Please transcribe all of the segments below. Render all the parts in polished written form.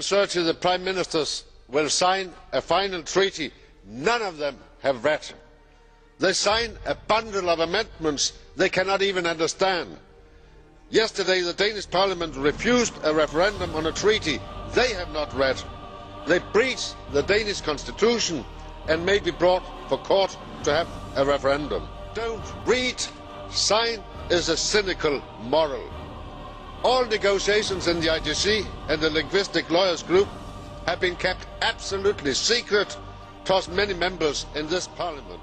30 the Prime Ministers will sign a final treaty none of them have read. They sign a bundle of amendments they cannot even understand. Yesterday the Danish Parliament refused a referendum on a treaty they have not read. They breach the Danish constitution and may be brought for court to have a referendum. Don't read, sign is a cynical moral. All negotiations in the IGC and the Linguistic Lawyers Group have been kept absolutely secret towards many members in this Parliament.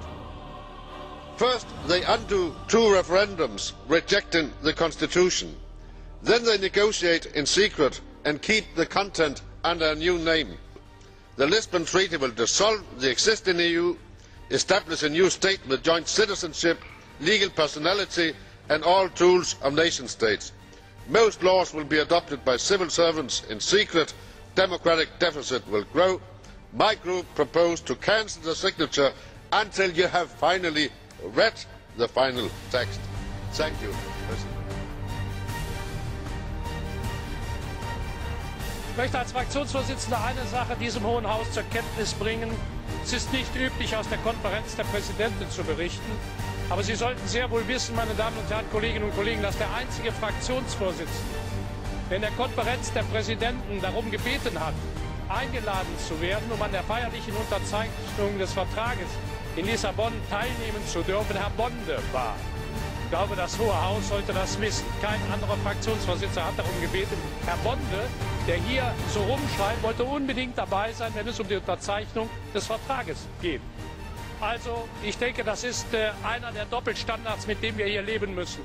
First, they undo 2 referendums rejecting the Constitution. Then they negotiate in secret and keep the content under a new name. The Lisbon Treaty will dissolve the existing EU, establish a new state with joint citizenship, legal personality and all tools of nation states. Most laws will be adopted by civil servants in secret. Democratic deficit will grow. My group proposed to cancel the signature until you have finally read the final text. Thank you, President. Ich möchte als Fraktionsvorsitzender eine Sache diesem Hohen Haus zur Kenntnis bringen. Es ist nicht üblich, aus der Konferenz der Präsidenten zu berichten. Aber Sie sollten sehr wohl wissen, meine Damen und Herren, Kolleginnen und Kollegen, dass der einzige Fraktionsvorsitzende, der in der Konferenz der Präsidenten darum gebeten hat, eingeladen zu werden, um an der feierlichen Unterzeichnung des Vertrages in Lissabon teilnehmen zu dürfen, Herr Bonde war. Ich glaube, das Hohe Haus sollte das wissen. Kein anderer Fraktionsvorsitzender hat darum gebeten. Herr Bonde, der hier so rumschreit, wollte unbedingt dabei sein, wenn es um die Unterzeichnung des Vertrages geht. Also, ich denke, das ist einer der Doppelstandards, mit dem wir hier leben müssen.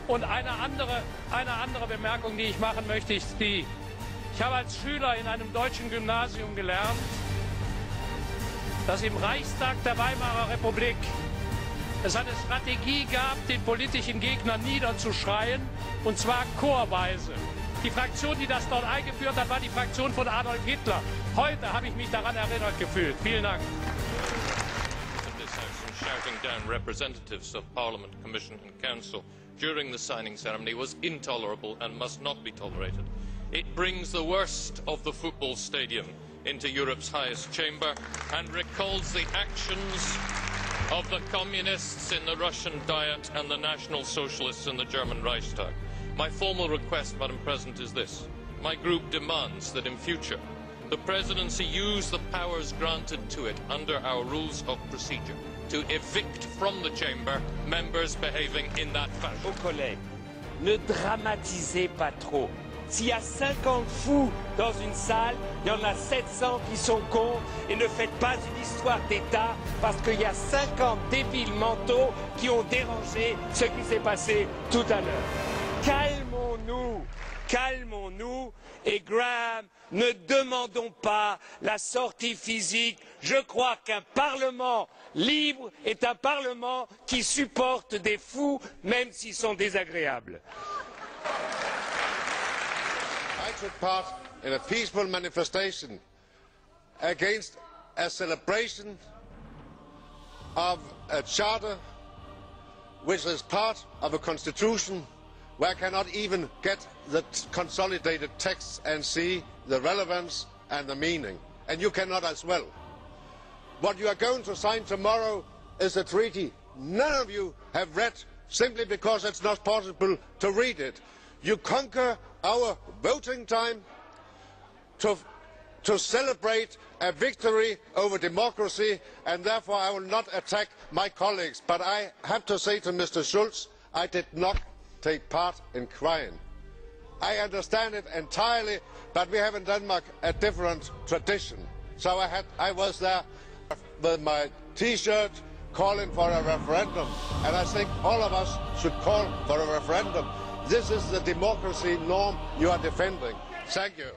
Und eine andere Bemerkung, die ich machen möchte, ist die: Ich habe als Schüler in einem deutschen Gymnasium gelernt, dass im Reichstag der Weimarer Republik es eine Strategie gab, den politischen Gegner niederzuschreien, und zwar chorweise. Die Fraktion, die das dort eingeführt hat, war die Fraktion von Adolf Hitler. Heute habe ich mich daran erinnert gefühlt. Vielen Dank. Shouting down representatives of Parliament, Commission and Council during the signing ceremony was intolerable and must not be tolerated. It brings the worst of the football stadium into Europe's highest chamber and recalls the actions of the communists in the Russian Diet and the National Socialists in the German Reichstag. My formal request, Madam President, is this. My group demands that in future the Presidency use the powers granted to it under our rules of procedure to evict from the chamber members behaving in that fashion. Aux collègues, ne dramatisez pas trop. S'il y a 50 fous dans une salle, il y en a 700 qui sont contre, et ne faites pas une histoire d'État parce qu'il y a 50 débiles mentaux qui ont dérangé ce qui s'est passé tout à l'heure. Calmons-nous, calmons-nous, et Graham, ne demandons pas la sortie physique. Je crois qu'un Parlement libre est un Parlement qui supporte des fous, même s'ils sont désagréables. I took part in a peaceful manifestation against a celebration of a charter which is part of a constitution where I cannot even get the consolidated texts and see the relevance and the meaning. And you cannot as well. What you are going to sign tomorrow is a treaty none of you have read, simply because it's not possible to read it. You conquer our voting time to celebrate a victory over democracy, and therefore I will not attack my colleagues. But I have to say to Mr. Schulz, I did not take part in crying. I understand it entirely, but we have in Denmark a different tradition. So I was there with my T-shirt calling for a referendum, and I think all of us should call for a referendum. This is the democracy norm you are defending. Thank you.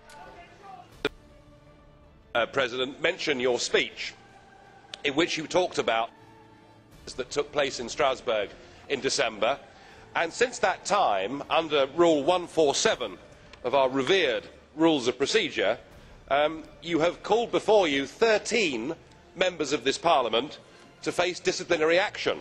President, mention your speech in which you talked about that took place in Strasbourg in December, and since that time, under Rule 147 of our revered Rules of Procedure, you have called before you 13 members of this Parliament to face disciplinary action.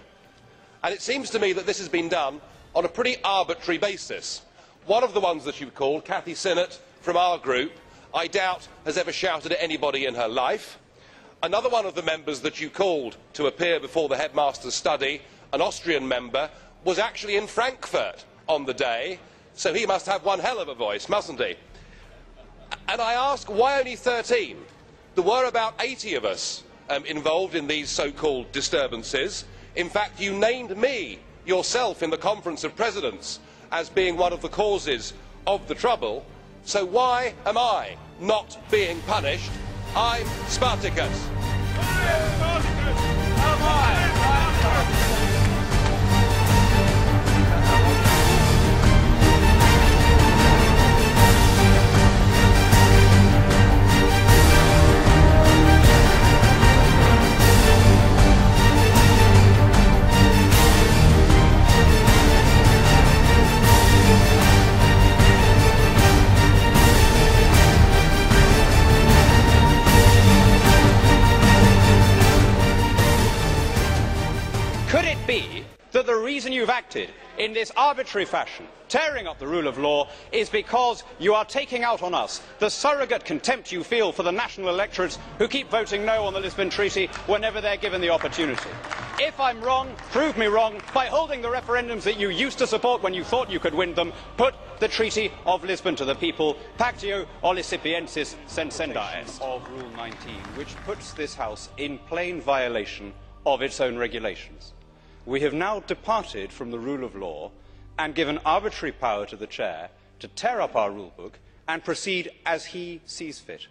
And it seems to me that this has been done on a pretty arbitrary basis. One of the ones that you called, Cathy Sinnott from our group, I doubt has ever shouted at anybody in her life. Another one of the members that you called to appear before the headmaster's study, an Austrian member, was actually in Frankfurt on the day, so he must have one hell of a voice, mustn't he? And I ask, why only 13? There were about 80 of us involved in these so-called disturbances. In fact, you named me yourself in the Conference of Presidents as being one of the causes of the trouble. So why am I not being punished? I'm Spartacus. Could it be that the reason you've acted in this arbitrary fashion, tearing up the rule of law, is because you are taking out on us the surrogate contempt you feel for the national electorates who keep voting no on the Lisbon Treaty whenever they're given the opportunity? If I'm wrong, prove me wrong by holding the referendums that you used to support when you thought you could win them. Put the Treaty of Lisbon to the people. Pactio Olisipiensis Sensendae of Rule 19, which puts this House in plain violation of its own regulations. We have now departed from the rule of law and given arbitrary power to the Chair to tear up our rule book and proceed as he sees fit.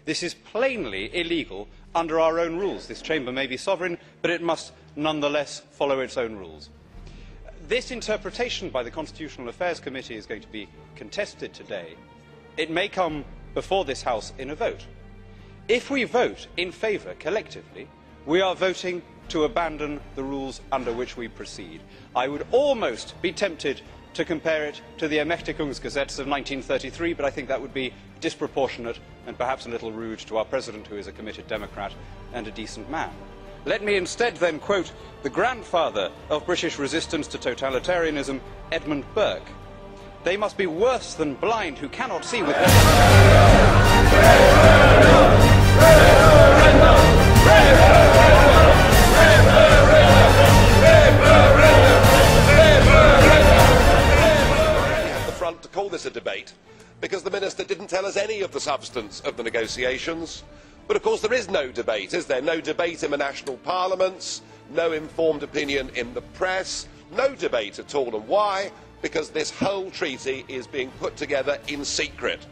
This is plainly illegal under our own rules. This chamber may be sovereign, but it must nonetheless follow its own rules. This interpretation by the Constitutional Affairs Committee is going to be contested today. It may come before this House in a vote. If we vote in favour collectively, we are voting to abandon the rules under which we proceed. I would almost be tempted to compare it to the Ermächtigungsgesetz of 1933, but I think that would be disproportionate and perhaps a little rude to our President, who is a committed Democrat and a decent man. Let me instead then quote the grandfather of British resistance to totalitarianism, Edmund Burke. They must be worse than blind who cannot see with to call this a debate because the Minister didn't tell us any of the substance of the negotiations. But of course there is no debate, is there? No debate in the national parliaments, no informed opinion in the press, no debate at all. And why? Because this whole treaty is being put together in secret.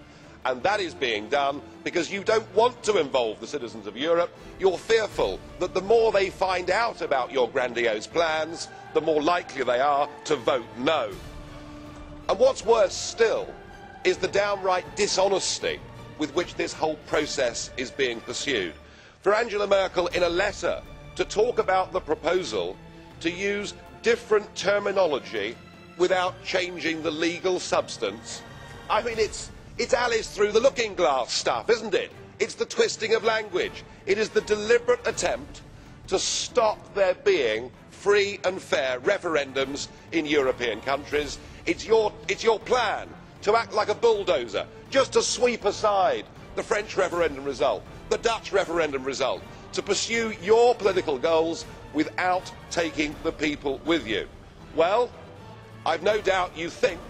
And that is being done because you don't want to involve the citizens of Europe. You're fearful that the more they find out about your grandiose plans, the more likely they are to vote no. And what's worse still is the downright dishonesty with which this whole process is being pursued. For Angela Merkel, in a letter, to talk about the proposal, to use different terminology without changing the legal substance, I mean, it's Alice through the looking glass stuff, isn't it? It's the twisting of language. It is the deliberate attempt to stop there being free and fair referendums in European countries. It's your plan to act like a bulldozer, just to sweep aside the French referendum result, the Dutch referendum result, to pursue your political goals without taking the people with you. Well, I've no doubt you think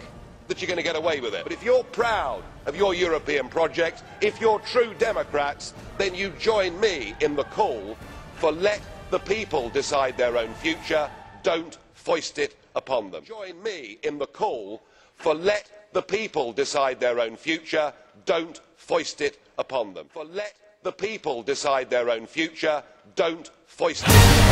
that you're going to get away with it. But if you're proud of your European project, if you're true Democrats, then you join me in the call for let the people decide their own future, don't foist it upon them. Join me in the call for let the people decide their own future, don't foist it upon them. For let the people decide their own future, don't foist it.